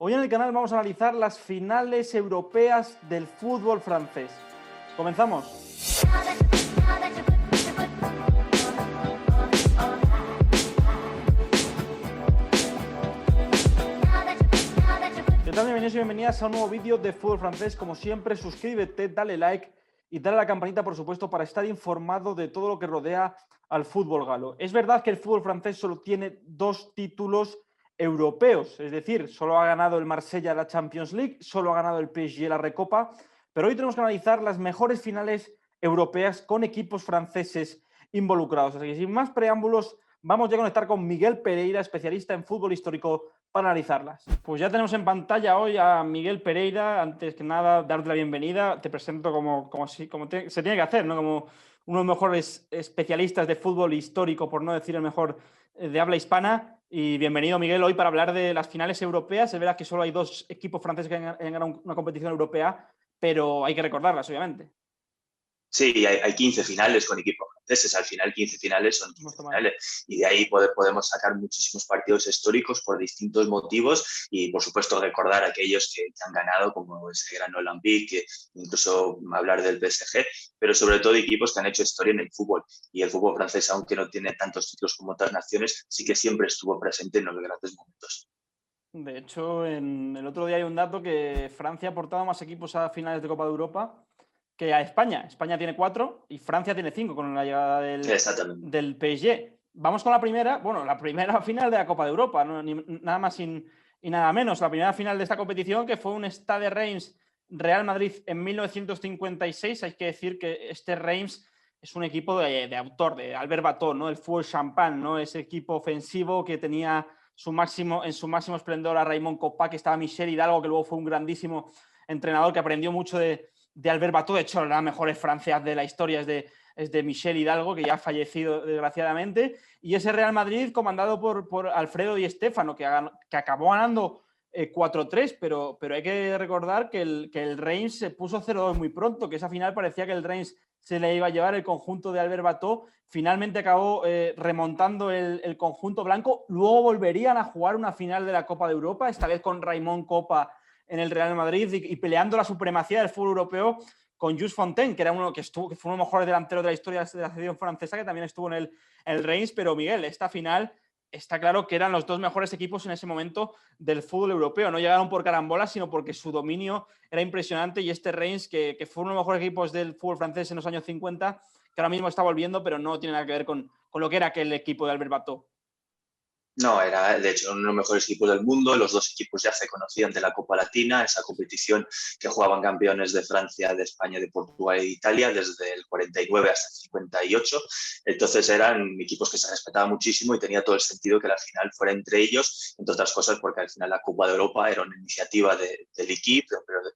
Hoy en el canal vamos a analizar las finales europeas del fútbol francés. Comenzamos. ¿Qué tal? Bienvenidos y bienvenidas a un nuevo vídeo de fútbol francés. Como siempre, suscríbete, dale like y dale a la campanita, por supuesto, para estar informado de todo lo que rodea al fútbol galo. Es verdad que el fútbol francés solo tiene 2 títulos europeos, es decir, solo ha ganado el Marsella la Champions League, solo ha ganado el PSG la Recopa, pero hoy tenemos que analizar las mejores finales europeas con equipos franceses involucrados. Así que sin más preámbulos, vamos ya a conectar con Miguel Pereira, especialista en fútbol histórico, para analizarlas. Pues ya tenemos en pantalla hoy a Miguel Pereira. Antes que nada, darte la bienvenida. Te presento como se tiene que hacer, ¿no? Como uno de los mejores especialistas de fútbol histórico, por no decir el mejor de habla hispana. Y bienvenido, Miguel, hoy para hablar de las finales europeas. Es verdad que solo hay 2 equipos franceses que han ganado una competición europea, pero hay que recordarlas, obviamente. Sí, hay 15 finales con equipos franceses. Al final, 15 finales son 15 Mal. finales. Y de ahí podemos sacar muchísimos partidos históricos por distintos motivos y, por supuesto, recordar a aquellos que han ganado, como ese gran Olympique, incluso hablar del PSG, pero sobre todo equipos que han hecho historia en el fútbol. Y el fútbol francés, aunque no tiene tantos títulos como otras naciones, sí que siempre estuvo presente en los grandes momentos. De hecho, el otro día hay un dato que Francia ha aportado más equipos a finales de Copa de Europa que a España. España tiene 4 y Francia tiene 5 con la llegada Exactamente. del PSG. Vamos con la primera, la primera final de la Copa de Europa, ¿no? Nada más y nada menos. La primera final de esta competición, que fue un Stade Reims Real Madrid en 1956. Hay que decir que este Reims es un equipo de autor, de Albert Bateau, ¿no? El fútbol champán, ¿no? Ese equipo ofensivo que tenía en su máximo esplendor a Raymond Kopa, que estaba Michel Hidalgo, que luego fue un grandísimo entrenador que aprendió mucho de Albert Bateau. De hecho, las mejores Francias de la historia es de Michel Hidalgo, que ya ha fallecido desgraciadamente. Y ese Real Madrid comandado por Alfredo Di Stéfano, que acabó ganando 4-3, pero hay que recordar que el Reims se puso 0-2 muy pronto, que esa final parecía que el Reims se le iba a llevar el conjunto de Albert Bateau. Finalmente acabó remontando el conjunto blanco. Luego volverían a jugar una final de la Copa de Europa, esta vez con Raymond Kopa en el Real Madrid y peleando la supremacía del fútbol europeo con Jules Fontaine, que era uno que fue uno de los mejores delanteros de la historia de la selección francesa, que también estuvo en el Reims. Pero Miguel, esta final está claro que eran los 2 mejores equipos en ese momento del fútbol europeo. No llegaron por carambola, sino porque su dominio era impresionante. Y este Reims, que fue uno de los mejores equipos del fútbol francés en los años 50, que ahora mismo está volviendo, pero no tiene nada que ver con lo que era aquel equipo de Albert Bateau. No, era de hecho uno de los mejores equipos del mundo. Los 2 equipos ya se conocían de la Copa Latina, esa competición que jugaban campeones de Francia, de España, de Portugal e de Italia desde el 49 hasta el 58. Entonces eran equipos que se respetaban muchísimo y tenía todo el sentido que la final fuera entre ellos, entre otras cosas porque al final la Copa de Europa era una iniciativa del Equipe,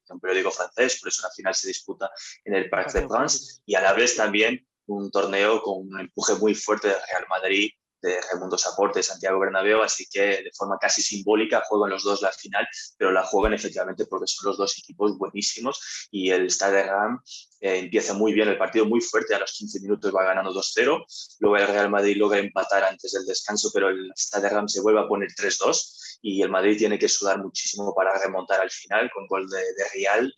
un periódico francés, por eso la final se disputa en el Parc des Princes y a la vez también un torneo con un empuje muy fuerte del Real Madrid, de Raimundo Saporte, de Santiago Bernabéu, así que de forma casi simbólica juegan los 2 la final, pero la juegan efectivamente porque son los 2 equipos buenísimos y el Stade Reims empieza muy bien el partido, muy fuerte, a los 15 minutos va ganando 2-0, luego el Real Madrid logra empatar antes del descanso, pero el Stade Reims se vuelve a poner 3-2 y el Madrid tiene que sudar muchísimo para remontar al final con gol de Real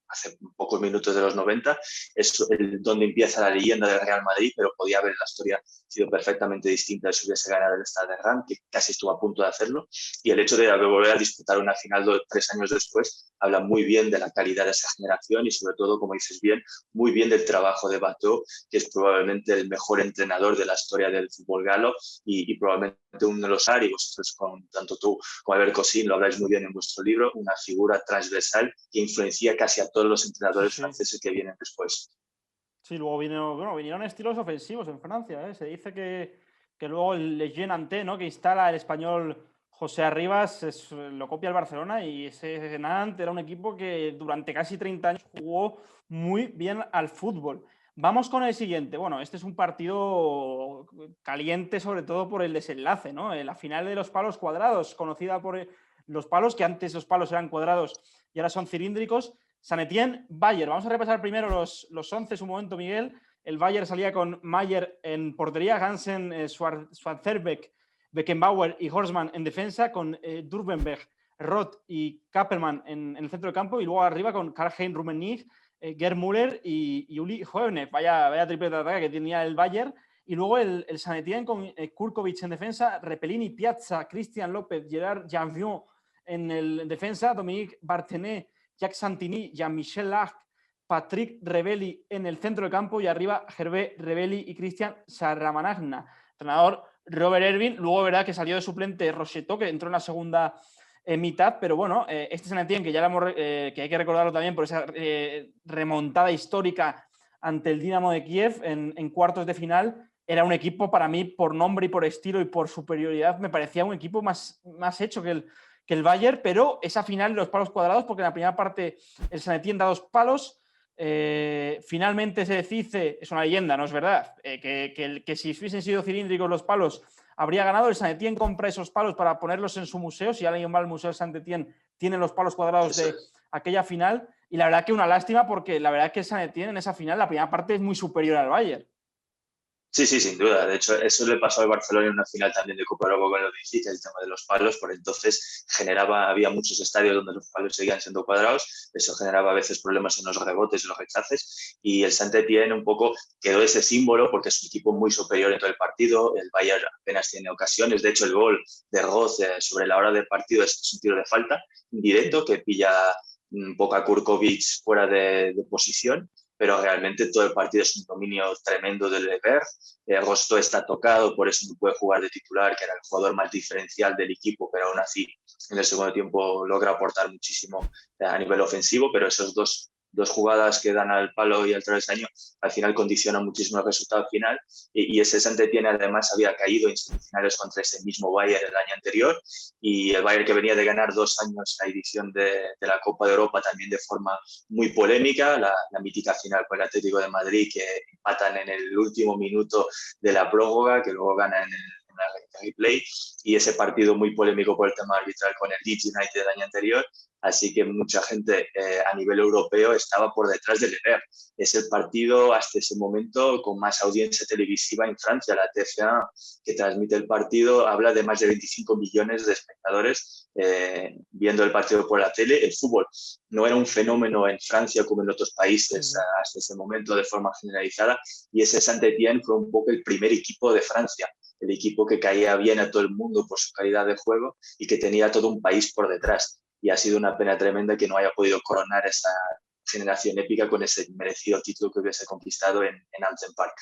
hace pocos minutos de los 90, es donde empieza la leyenda del Real Madrid, pero podía haber la historia sido perfectamente distinta si hubiese ganado el Stade de Reims, que casi estuvo a punto de hacerlo, y el hecho de volver a disputar una final 3 años después habla muy bien de la calidad de esa generación y sobre todo, como dices bien, muy bien del trabajo de Bateau, que es probablemente el mejor entrenador de la historia del fútbol galo y probablemente uno de los y vosotros, tanto tú como Albert Cosín, lo habláis muy bien en vuestro libro, una figura transversal que influencia casi a todos los entrenadores franceses que vienen después. Sí, luego vinieron estilos ofensivos en Francia, ¿eh? Se dice que luego el Lejeune Nantes, ¿no?, que instala el español José Arribas, lo copia el Barcelona, y ese Nantes era un equipo que durante casi 30 años jugó muy bien al fútbol. Vamos con el siguiente. Bueno, este es un partido caliente, sobre todo por el desenlace, ¿no? La final de los palos cuadrados, conocida por los palos, que antes los palos eran cuadrados y ahora son cilíndricos. Saint-Étienne, Bayern. Vamos a repasar primero los 11 un momento, Miguel. El Bayern salía con Mayer en portería, Hansen, Schwarzenbeck, Beckenbauer y Horstmann en defensa, con Durbenberg, Roth y Kappelmann en el centro del campo, y luego arriba con Karl-Heinz Rummenigge, Gerd Müller y Uli Hoeneß. Vaya tripleta de ataque que tenía el Bayern. Y luego el Saint Etienne con Kurkovic en defensa, Repellini, Piazza, Christian López, Gerard Janvion en defensa, Dominique Bartenet, Jacques Santini, Jean-Michel Lach, Patrick Rebelli en el centro del campo, y arriba Hervé Rebelli y Christian Saramanagna. Entrenador Robert Ervin. Luego, verdad que salió de suplente Rocheteau, que entró en la segunda mitad, pero bueno, este Saint Etienne, que ya que hay que recordarlo también por esa remontada histórica ante el Dinamo de Kiev en cuartos de final, era un equipo, para mí, por nombre y por estilo y por superioridad, me parecía un equipo más hecho que el Bayern, pero esa final de los palos cuadrados, porque en la primera parte el Saint Etienne da 2 palos, finalmente se decide, es una leyenda, no es verdad, que si hubiesen sido cilíndricos los palos habría ganado. El Saint Etienne compra esos palos para ponerlos en su museo. Si alguien va al Museo de Saint Etienne, tiene los palos cuadrados de aquella final, y la verdad que una lástima, porque la verdad que el Saint Etienne en esa final, la primera parte es muy superior al Bayern. Sí, sin duda. De hecho, eso le pasó al Barcelona en una final también de Copa Europa con lo que hiciste, el tema de los palos. Por entonces había muchos estadios donde los palos seguían siendo cuadrados. Eso generaba a veces problemas en los rebotes y los rechaces. Y el Saint-Étienne un poco quedó ese símbolo porque es un equipo muy superior en todo el partido. El Bayern apenas tiene ocasiones. De hecho, el gol de Roth sobre la hora del partido es un tiro de falta directo que pilla un poco a Kurkovic fuera de posición. Pero realmente todo el partido es un dominio tremendo del Lever. Rosto está tocado, por eso no puede jugar de titular, que era el jugador más diferencial del equipo, pero aún así en el segundo tiempo logra aportar muchísimo a nivel ofensivo, pero esos dos jugadas que dan al palo y al travesaño al final condicionan muchísimo el resultado final, y ese Saint-Étienne además había caído en semifinales contra ese mismo Bayern el año anterior, y el Bayern, que venía de ganar 2 años la edición de la Copa de Europa también de forma muy polémica, la mítica final con el Atlético de Madrid, que empatan en el último minuto de la prórroga, que luego ganan en la replay, y ese partido muy polémico por el tema arbitral con el Leeds United del año anterior. Así que mucha gente a nivel europeo estaba por detrás del Lever. Es el partido hasta ese momento con más audiencia televisiva en Francia. La TF1, que transmite el partido, habla de más de 25 millones de espectadores viendo el partido por la tele. El fútbol no era un fenómeno en Francia como en otros países hasta ese momento de forma generalizada, y ese Saint-Étienne fue un poco el primer equipo de Francia, el equipo que caía bien a todo el mundo por su calidad de juego y que tenía todo un país por detrás. Y ha sido una pena tremenda que no haya podido coronar esa generación épica con ese merecido título que hubiese conquistado en Anthem Park.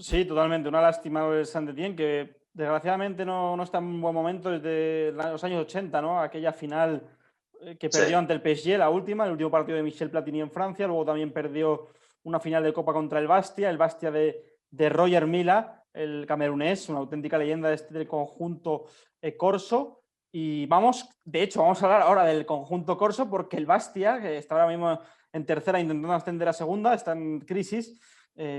Sí, totalmente. Una lástima el Saint-Étienne, que desgraciadamente no está en un buen momento desde los años 80, ¿no? Aquella final que perdió ante el PSG, la última, el último partido de Michel Platini en Francia. Luego también perdió una final de Copa contra el Bastia de Roger Mila, el camerunés, una auténtica leyenda del conjunto corso. Y de hecho, vamos a hablar ahora del conjunto corso, porque el Bastia, que está ahora mismo en tercera intentando ascender a segunda, está en crisis,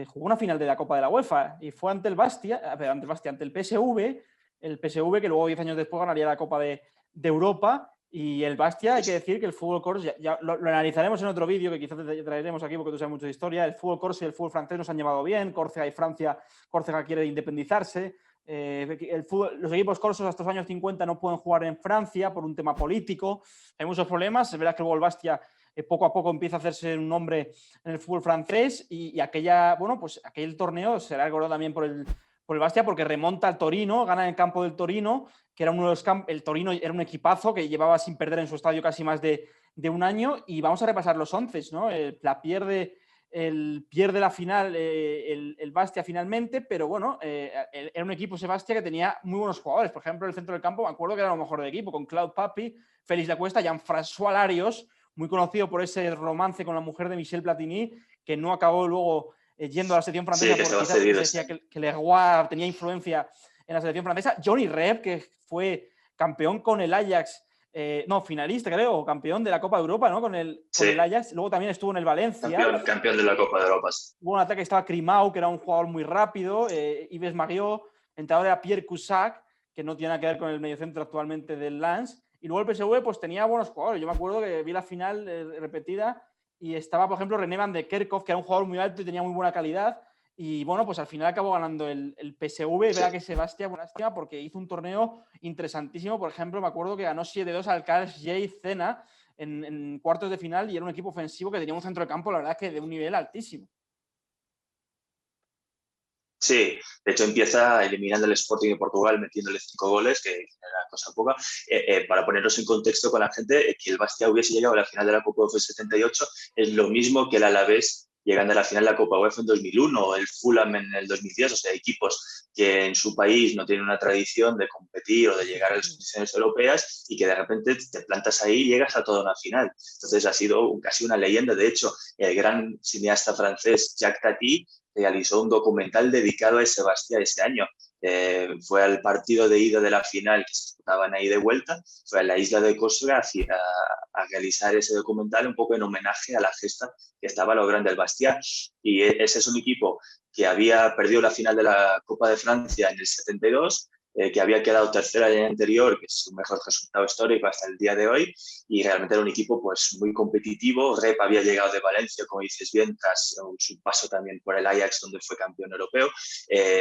jugó una final de la Copa de la UEFA y fue ante el PSV, el PSV que luego 10 años después ganaría la Copa de Europa. Y el Bastia, hay que decir que el fútbol corso, ya lo analizaremos en otro vídeo que quizás te traeremos aquí porque tú sabes mucho de historia. El fútbol corso y el fútbol francés nos han llevado bien. Córcega y Francia, Córcega quiere independizarse. Los equipos corsos hasta los años 50 no pueden jugar en Francia por un tema político. Hay muchos problemas. Es verdad que luego el Bastia poco a poco empieza a hacerse un nombre en el fútbol francés, y aquel torneo será recordado también por el Bastia, porque remonta al Torino, gana en el campo del Torino, que era uno de los el Torino era un equipazo que llevaba sin perder en su estadio casi más de un año. Y vamos a repasar los 11, ¿no? Pierde la final el Bastia finalmente, pero bueno, era un equipo ese Bastia que tenía muy buenos jugadores. Por ejemplo, el centro del campo, me acuerdo que era lo mejor del equipo, con Claude Papi, Félix Lacuesta, Jean-François Larios, muy conocido por ese romance con la mujer de Michel Platini, que no acabó luego yendo a la selección francesa, porque quizás se decía que Leroy tenía influencia en la selección francesa. Johnny Rep, que fue campeón con el Ajax, finalista, creo, campeón de la Copa de Europa, ¿no? Con el Ajax. Luego también estuvo en el Valencia. Campeón de la Copa de Europa. Hubo un ataque que estaba Crimau, que era un jugador muy rápido. Yves Mariot, entrenador era Pierre Cusack, que no tiene nada que ver con el mediocentro actualmente del Lens. Y luego el PSV pues tenía buenos jugadores. Yo me acuerdo que vi la final repetida y estaba, por ejemplo, René Van de Kerkhoff, que era un jugador muy alto y tenía muy buena calidad. Y bueno, pues al final acabó ganando el PSV. Es verdad que Sebastián, buena lástima, porque hizo un torneo interesantísimo. Por ejemplo, me acuerdo que ganó 7-2 al KSJ Cena en cuartos de final y era un equipo ofensivo que tenía un centro de campo, la verdad, que de un nivel altísimo. Sí, de hecho empieza eliminando el Sporting de Portugal, metiéndole 5 goles, que era cosa poca. Para ponernos en contexto con la gente, que el Bastia hubiese llegado a la final de la Copa UEFA 78 es lo mismo que el Alavés llegando a la final de la Copa UEFA en 2001 o el Fulham en el 2010, o sea, equipos que en su país no tienen una tradición de competir o de llegar a las competiciones europeas y que de repente te plantas ahí y llegas a toda una final. Entonces ha sido casi una leyenda. De hecho, el gran cineasta francés Jacques Tati realizó un documental dedicado a Sebastián ese año. Fue al partido de ida de la final que se disputaban ahí de vuelta, fue a la isla de Córcega a realizar ese documental un poco en homenaje a la gesta que estaba logrando el Bastia. Y ese es un equipo que había perdido la final de la Copa de Francia en el 72, que había quedado tercera el año anterior, que es su mejor resultado histórico hasta el día de hoy, y realmente era un equipo pues muy competitivo. Rep había llegado de Valencia, como dices bien, tras su paso también por el Ajax, donde fue campeón europeo.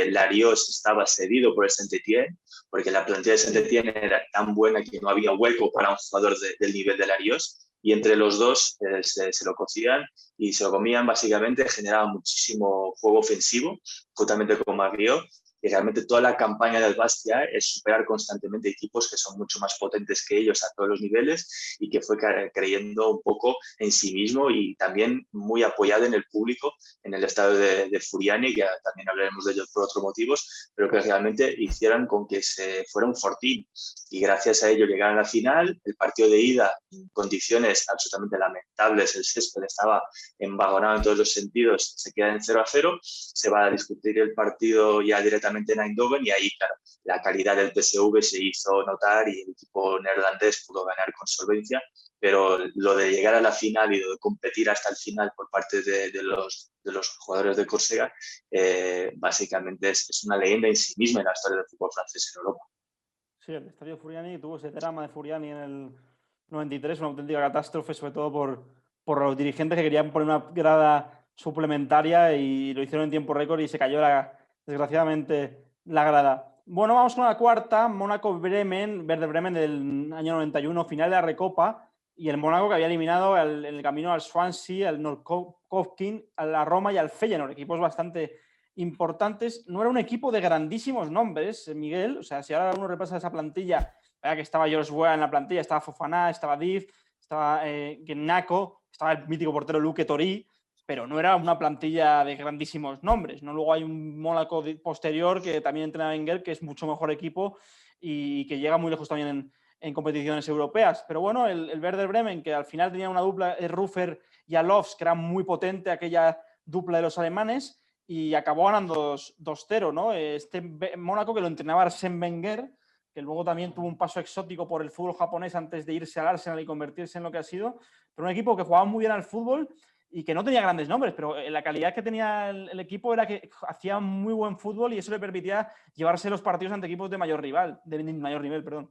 Larios estaba cedido por el Saint-Étienne, porque la plantilla de Saint-Étienne era tan buena que no había hueco para un jugador del nivel de Larios, y entre los dos se lo cocían y se lo comían básicamente, generaban muchísimo juego ofensivo, justamente como Maguio, y realmente toda la campaña del Bastia es superar constantemente equipos que son mucho más potentes que ellos a todos los niveles y que fue creyendo un poco en sí mismo y también muy apoyado en el público, en el estadio de Furiani, que también hablaremos de ello por otros motivos, pero que realmente hicieran con que se fuera un fortín y gracias a ello llegaron a la final. El partido de ida en condiciones absolutamente lamentables, el césped estaba embagonado en todos los sentidos, se queda en 0-0, se va a discutir el partido ya directamente en Eindhoven y ahí, claro, la calidad del PSV se hizo notar y el equipo neerlandés pudo ganar con solvencia, pero lo de llegar a la final y de competir hasta el final por parte de los jugadores de Córcega, básicamente es una leyenda en sí misma en la historia del fútbol francés en Europa. Sí, el estadio Furiani tuvo ese drama de Furiani en el 93, una auténtica catástrofe, sobre todo por los dirigentes que querían poner una grada suplementaria y lo hicieron en tiempo récord y se cayó desgraciadamente la grada. Bueno, vamos con la cuarta, Mónaco-Bremen, Werder Bremen del año 91, final de la Recopa, y el Mónaco que había eliminado en el camino al Swansea, al Norrköping, a la Roma y al Feyenoord, equipos bastante importantes. No era un equipo de grandísimos nombres, Miguel. O sea, si ahora uno repasa esa plantilla, vea que estaba George Weah en la plantilla, estaba Fofana, estaba Div, estaba Gennako, estaba el mítico portero Luque Torí, pero no era una plantilla de grandísimos nombres, ¿no? Luego hay un Mónaco posterior que también entrena Wenger, que es mucho mejor equipo y que llega muy lejos también en competiciones europeas. Pero bueno, el Werder Bremen, que al final tenía una dupla, Rufer y Alofs, que era muy potente aquella dupla de los alemanes, y acabó ganando 2-0, ¿no? Este Mónaco que lo entrenaba Arsène Wenger, que luego también tuvo un paso exótico por el fútbol japonés antes de irse al Arsenal y convertirse en lo que ha sido, pero un equipo que jugaba muy bien al fútbol y que no tenía grandes nombres, pero la calidad que tenía el equipo era que hacía muy buen fútbol y eso le permitía llevarse los partidos ante equipos de mayor nivel, perdón.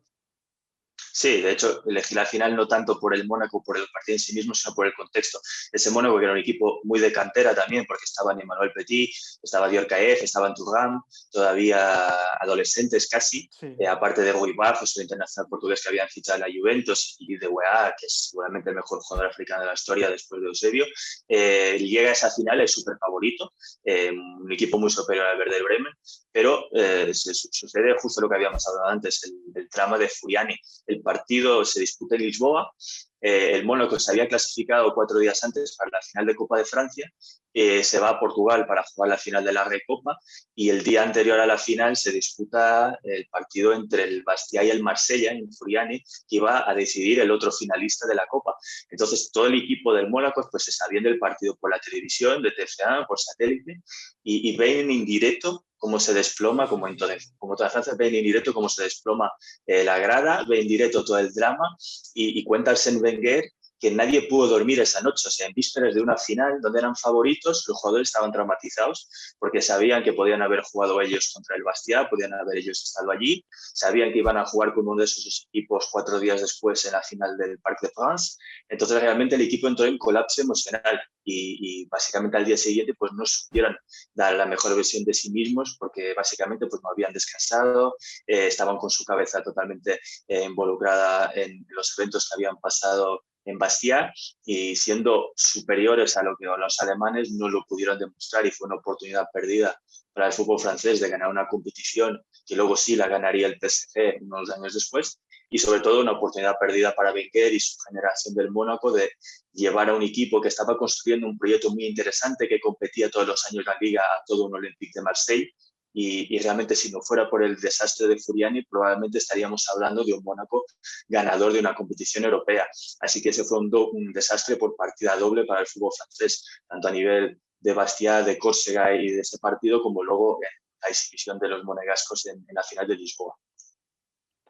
Sí, de hecho, elegí la final no tanto por el Mónaco, por el partido en sí mismo, sino por el contexto. Ese Mónaco que era un equipo muy de cantera también, porque estaban Emmanuel Petit, estaba Dior Caef, estaban Thuram, todavía adolescentes casi, Sí. aparte de Rui Barros, el internacional portugués que habían fichado en la Juventus, y de Weah, que es seguramente el mejor jugador africano de la historia después de Eusebio. Llega a esa final el súper favorito, un equipo muy superior al Werder Bremen, pero sucede justo lo que habíamos hablado antes, el trama de Furiani. El partido se disputa en Lisboa. El Mónaco se había clasificado 4 días antes para la final de Copa de Francia. Se va a Portugal para jugar la final de la Recopa y el día anterior a la final se disputa el partido entre el Bastia y el Marsella en Furiani, que iba a decidir el otro finalista de la Copa. Entonces todo el equipo del Mónaco pues, se está viendo el partido por la televisión, de TF1, por satélite, y ven en directo cómo se desploma, como toda Francia, ven en directo cómo se desploma la grada, ve en directo todo el drama y cuenta Arsène Wenger que nadie pudo dormir esa noche. O sea, en vísperas de una final donde eran favoritos, los jugadores estaban traumatizados porque sabían que podían haber jugado ellos contra el Bastia, podían haber ellos estado allí, sabían que iban a jugar con uno de esos equipos 4 días después en la final del Parc de France. Entonces, realmente el equipo entró en colapso emocional y básicamente al día siguiente pues no supieron dar la mejor versión de sí mismos porque básicamente pues no habían descansado, estaban con su cabeza totalmente involucrada en los eventos que habían pasado en Bastia y siendo superiores a lo que los alemanes no lo pudieron demostrar y fue una oportunidad perdida para el fútbol francés de ganar una competición que luego sí la ganaría el PSG unos años después y sobre todo una oportunidad perdida para Wenger y su generación del Mónaco de llevar a un equipo que estaba construyendo un proyecto muy interesante que competía todos los años la Liga a todo un Olympique de Marseille y realmente si no fuera por el desastre de Furiani probablemente estaríamos hablando de un Mónaco ganador de una competición europea. Así que ese fue un desastre por partida doble para el fútbol francés, tanto a nivel de Bastia, de Córcega y de ese partido, como luego en la exhibición de los monegascos en la final de Lisboa.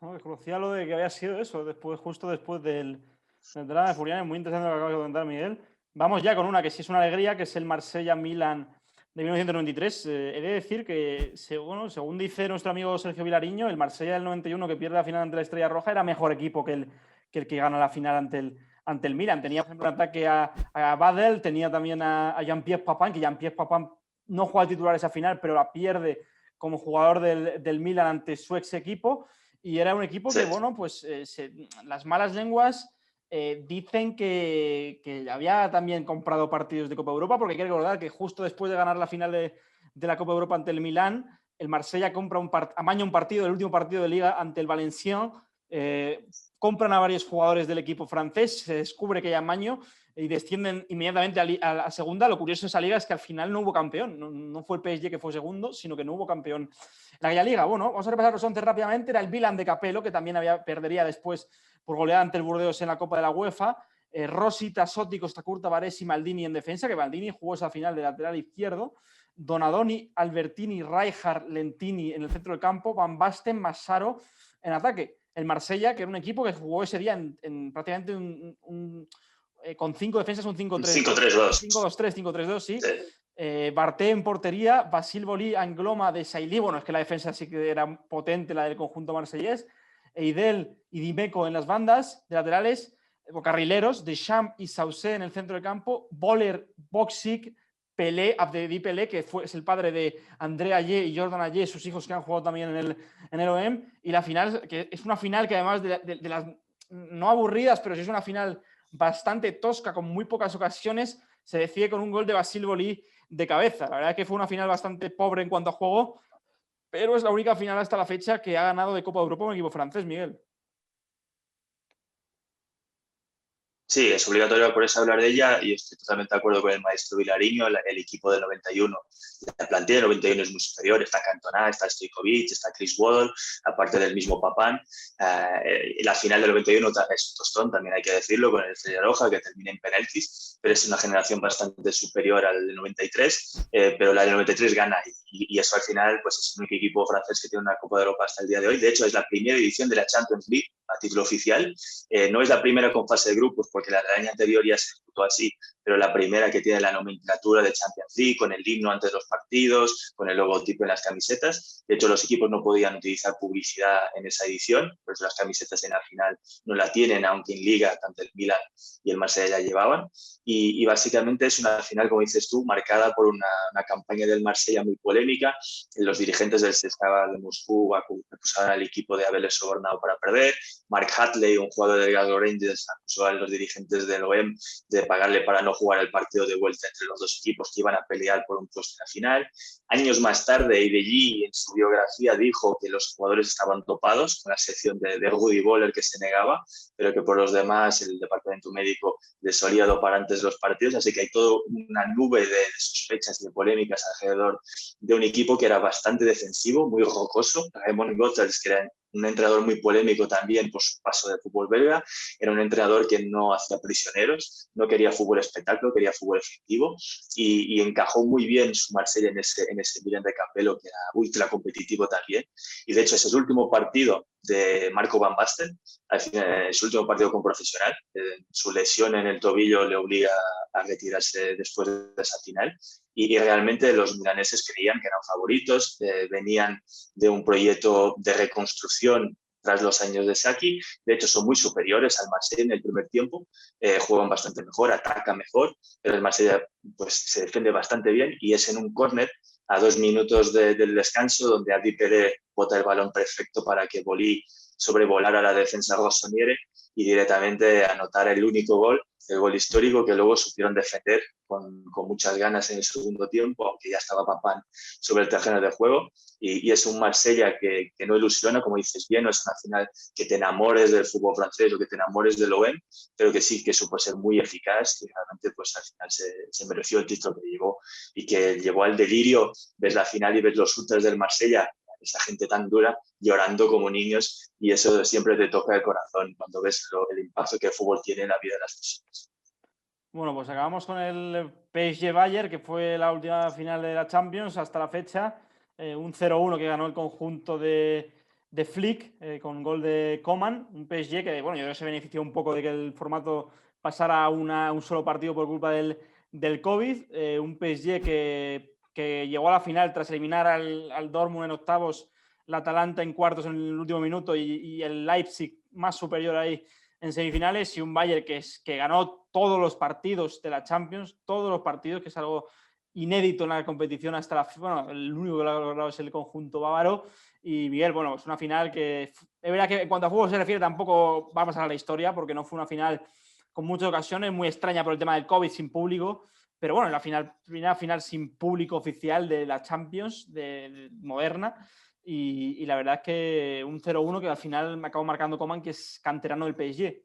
No, desconocía lo de que había sido eso, justo después del drama de Furiani. Muy interesante lo que acabas de contar, Miguel. Vamos ya con una que sí es una alegría, que es el Marsella-Milan de 1993. He de decir que, según dice nuestro amigo Sergio Vilariño, el Marsella del 91 que pierde la final ante la Estrella Roja era mejor equipo que el que gana la final ante el Milan. Tenía, por ejemplo, en ataque a Badel, tenía también a Jean-Pierre Papin, que Jean-Pierre Papin no juega titular esa final, pero la pierde como jugador del Milan ante su ex equipo. Y era un equipo que, bueno, pues las malas lenguas dicen que había también comprado partidos de Copa Europa, porque hay que recordar que justo después de ganar la final de la Copa Europa ante el Milán, el Marsella compra amaña un partido, el último partido de Liga ante el Valenciennes, compran a varios jugadores del equipo francés, se descubre que hay amaño y descienden inmediatamente a segunda. Lo curioso de esa liga es que al final no hubo campeón, no fue el PSG que fue segundo, sino que no hubo campeón en aquella liga. Bueno, vamos a repasar los 11 rápidamente. Era el Milan de Capello, que también perdería después por goleada ante el Burdeos en la Copa de la UEFA. Rossi, Tassotti, Costa Curta, Baresi y Maldini en defensa, que Maldini jugó esa final de lateral izquierdo. Donadoni, Albertini, Rijkaard, Lentini en el centro del campo, Van Basten, Massaro en ataque. El Marsella, que era un equipo que jugó ese día en prácticamente con 5 defensas, un 5-3. 5-3-2. 5-2-3, 5-3-2, sí. Barté en portería, Basil Bolí, Angloma, de Sailly. Bueno, es que la defensa sí que era potente, la del conjunto marsellés. Eidel y Dimeco en las bandas de laterales, carrileros, Deschamps y Sausé en el centro del campo, Boller, Boxic, Pelé, Abdelhadi Pelé, que es el padre de André Ayew y Jordan Ayew, sus hijos que han jugado también en el OM. Y la final, que es una final que además de las no aburridas, pero sí es una final bastante tosca, con muy pocas ocasiones, se decide con un gol de Basil Bolí de cabeza. La verdad es que fue una final bastante pobre en cuanto a juego, pero es la única final hasta la fecha que ha ganado de Copa de Europa un equipo francés, Miguel. Sí, es obligatorio por eso hablar de ella y estoy totalmente de acuerdo con el maestro Vilariño, el equipo del 91. La plantilla del 91 es muy superior, está Cantona, está Stojkovic, está Chris Waddle, aparte del mismo Papin. La final del 91 es un tostón, también hay que decirlo, con el Estrella Roja que termina en penaltis, pero es una generación bastante superior al del 93, pero la del 93 gana y eso al final pues es el único equipo francés que tiene una Copa de Europa hasta el día de hoy. De hecho, es la primera edición de la Champions League a título oficial. No es la primera con fase de grupos, porque la del año anterior ya se disputó así, pero la primera que tiene la nomenclatura de Champions League, con el himno antes de los partidos, con el logotipo en las camisetas. De hecho, los equipos no podían utilizar publicidad en esa edición, por eso las camisetas en la final no la tienen, aunque en Liga tanto el Milan y el Marsella ya llevaban. Y básicamente es una final, como dices tú, marcada por una campaña del Marsella muy polémica. Los dirigentes del CSKA de Moscú acusaban al equipo de haberles sobornado para perder. Mark Hatley, un jugador del Glasgow Rangers, acusó a los dirigentes del OM de pagarle para no jugar el partido de vuelta entre los dos equipos que iban a pelear por un puesto en la final. Años más tarde, Ibelli en su biografía dijo que los jugadores estaban topados, con la excepción de Rudy Boller, que se negaba, pero que por los demás el departamento médico les solía dopar antes de los partidos, así que hay toda una nube de sospechas y de polémicas alrededor de un equipo que era bastante defensivo, muy rocoso. Raymond Goethals, que era un entrenador muy polémico también por su paso de fútbol belga. Era un entrenador que no hacía prisioneros, no quería fútbol espectáculo, quería fútbol efectivo y encajó muy bien su Marsella en ese Milan de Capello, que era ultra competitivo también. Y de hecho, ese es el último partido de Marco Van Basten, al final, su último partido como profesional. Su lesión en el tobillo le obliga a retirarse después de esa final. Y realmente los milaneses creían que eran favoritos, venían de un proyecto de reconstrucción tras los años de Saki. De hecho, son muy superiores al Marsella en el primer tiempo, juegan bastante mejor, atacan mejor, pero el Marsella pues, se defiende bastante bien y es en un córner a 2 minutos del descanso donde Adi Pérez bota el balón perfecto para que Bolí sobrevolara la defensa rossonere y directamente anotar el único gol, el gol histórico que luego supieron defender con muchas ganas en el segundo tiempo, aunque ya estaba Papán sobre el terreno de juego. Y es un Marsella que no ilusiona, como dices bien, no es una final que te enamores del fútbol francés o que te enamores del OM, pero que sí que supo ser muy eficaz y realmente pues al final se mereció el título que llevó y que llevó al delirio. Ves la final y ves los ultras del Marsella, esa gente tan dura, llorando como niños, y eso siempre te toca el corazón cuando ves el impacto que el fútbol tiene en la vida de las personas. Bueno, pues acabamos con el PSG-Bayern, que fue la última final de la Champions hasta la fecha. Un 0-1 que ganó el conjunto de Flick, con gol de Coman. Un PSG que, bueno, yo creo que se benefició un poco de que el formato pasara a un solo partido por culpa del COVID. Un PSG que llegó a la final tras eliminar al Dortmund en octavos, la Atalanta en cuartos en el último minuto y el Leipzig más superior ahí en semifinales, y un Bayern que ganó todos los partidos de la Champions, todos los partidos, que es algo inédito en la competición hasta la... Bueno, el único que lo ha logrado es el conjunto bávaro. Y Miguel, bueno, es una final que es verdad que en cuanto a fútbol se refiere tampoco va a pasar a la historia, porque no fue una final con muchas ocasiones, muy extraña por el tema del COVID, sin público, pero bueno, la primera final sin público oficial de la Champions moderna. Y la verdad es que un 0-1 que al final me acabo marcando Coman, que es canterano del PSG.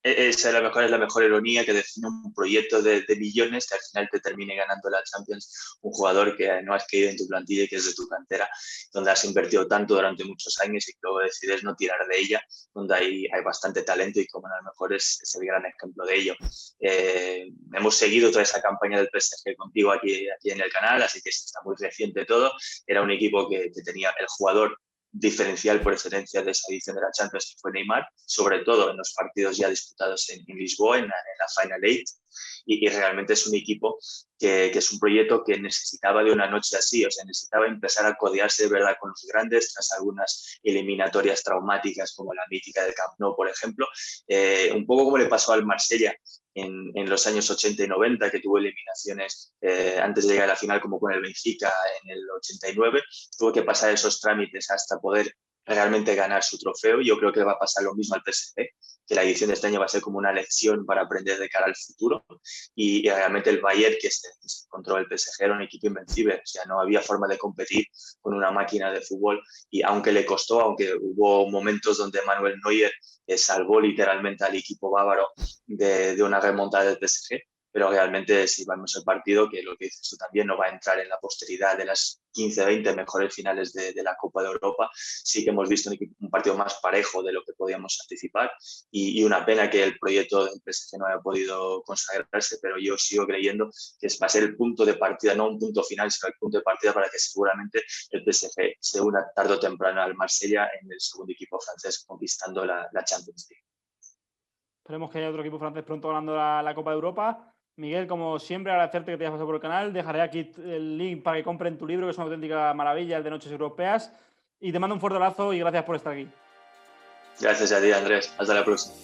Esa es la mejor ironía, que define un proyecto de millones que al final te termine ganando la Champions un jugador que no has querido en tu plantilla y que es de tu cantera, donde has invertido tanto durante muchos años y que luego decides no tirar de ella, donde hay bastante talento y como a lo mejor es el gran ejemplo de ello. Hemos seguido toda esa campaña del PSG contigo aquí en el canal, así que está muy reciente todo. Era un equipo que tenía el jugador diferencial por excelencia de esa edición de la Champions, que fue Neymar, sobre todo en los partidos ya disputados en Lisboa, en la Final Eight, y realmente es un equipo que es un proyecto que necesitaba de una noche así, o sea, necesitaba empezar a codearse de verdad con los grandes tras algunas eliminatorias traumáticas como la mítica del Camp Nou, por ejemplo, un poco como le pasó al Marsella en los años 80 y 90, que tuvo eliminaciones antes de llegar a la final, como con el Benfica en el 89, tuvo que pasar esos trámites hasta poder realmente ganar su trofeo. Yo creo que va a pasar lo mismo al PSG, que la edición de este año va a ser como una lección para aprender de cara al futuro, y realmente el Bayern que se encontró el PSG era un equipo invencible, o sea, no había forma de competir con una máquina de fútbol, y aunque le costó, aunque hubo momentos donde Manuel Neuer salvó literalmente al equipo bávaro de una remontada del PSG, pero realmente si vamos al partido, que lo que dices tú también no va a entrar en la posteridad de las 15-20 mejores finales de la Copa de Europa, sí que hemos visto un partido más parejo de lo que podíamos anticipar, y una pena que el proyecto del PSG no haya podido consagrarse, pero yo sigo creyendo que va a ser el punto de partida, no un punto final, sino el punto de partida para que seguramente el PSG se una tarde o temprano al Marsella en el segundo equipo francés conquistando la Champions League. Esperemos que haya otro equipo francés pronto ganando la Copa de Europa. Miguel, como siempre, agradecerte que te hayas pasado por el canal. Dejaré aquí el link para que compren tu libro, que es una auténtica maravilla, el de Noches Europeas. Y te mando un fuerte abrazo y gracias por estar aquí. Gracias a ti, Andrés. Hasta la próxima.